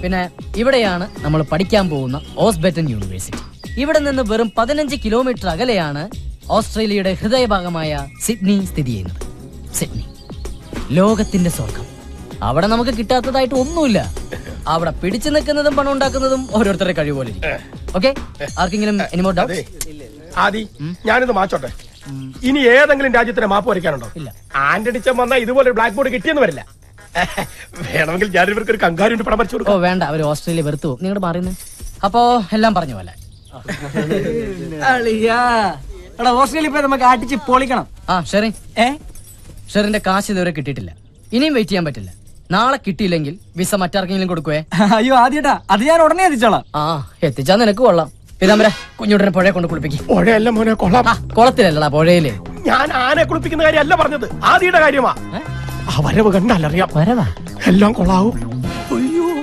പിന്നെ ഇവിടെയാണ് നമ്മൾ പഠിക്കാൻ പോകുന്ന ഓസ്ബെറ്റൻ യൂണിവേഴ്സിറ്റി. ഇവിടെ നിന്ന് വെറും 15 കിലോമീറ്റർ അകലെയാണ് ഓസ്ട്രേലിയയുടെ ഹൃദയഭാഗമായ സിഡ്നി സ്ഥിതി ചെയ്യുന്നത്. സിഡ്നി ലോകത്തിന്റെ സ്വർഗം. അവിടെ നമുക്ക് കിട്ടാത്തതായിട്ട് ഒന്നുമില്ല. അവിടെ പിടിച്ചു നിൽക്കുന്നതും പണം ഉണ്ടാക്കുന്നതും ഓരോരുത്തരുടെ കഴിവ് പോലെ. ഓക്കെ, ആർക്കെങ്കിലും എനിമോ ഡൗട്ട്? ആദി, ഞാനിത് മാച്ചോട്ടെ. ഇനി ഏതെങ്കിലും രാജ്യത്തിന് മാപ്പ് വരയ്ക്കാനുണ്ടോ? ഇല്ല. ആന്റണി ചം വന്നാൽ ഇതുപോലെ ബ്ലാക്ക് ബോർഡ് കിട്ടിയെന്ന് വരില്ല. വേണമെങ്കിൽ ഞാൻ ഇവർക്ക് ഒരു കങ്കാരുവിന്റെ പടം വരച്ചു കൊടുക്കും. ഓ വേണ്ട, അവര് ഓസ്ട്രേലിയ വെറുത്തു പോകും. നിങ്ങളുടെ പറയുന്നത് അപ്പോ എല്ലാം പറഞ്ഞു പോലെ. ഓസ്ട്രേലിയ പോയി നമുക്ക് അടിച്ച് പൊളിക്കണം. ഷെറിൻ, ഷെറിന്റെ കാശ് ഇതുവരെ കിട്ടിയിട്ടില്ല. ഇനിയും വെയിറ്റ് ചെയ്യാൻ പറ്റില്ല. നാളെ കിട്ടിയില്ലെങ്കിൽ വിസ മറ്റാർക്കെങ്കിലും കൊടുക്കുവേ. അയ്യോ ആദ്യട്ടാ, അത് ഞാൻ ഉടനെ എത്തിച്ചോളാം. എത്തിച്ചാ നിനക്ക് കൊള്ളാം. പിതാമര, കുഞ്ഞുടനെ പുഴയെ കൊണ്ട് കുളിപ്പിക്കും. പുഴയല്ല മോനെ, കൊള്ളാം. കുളത്തിലല്ലടാ, പുഴയില്. ഞാൻ ആനെ കുളിപ്പിക്കുന്ന കാര്യമല്ല പറഞ്ഞത്, ആദിയുടെ കാര്യമാ. ആ വരവ് കണ്ടാലറിയാം. വരവാ എല്ലാം കൊള്ളാവും.